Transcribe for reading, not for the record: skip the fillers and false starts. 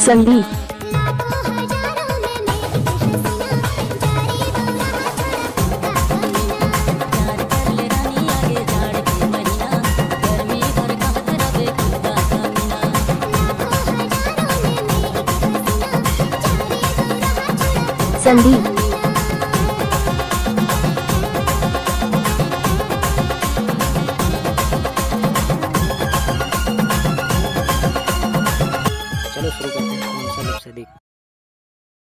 संदीप संदीप चलो शुरू करते हैं कौन सा लिप से देख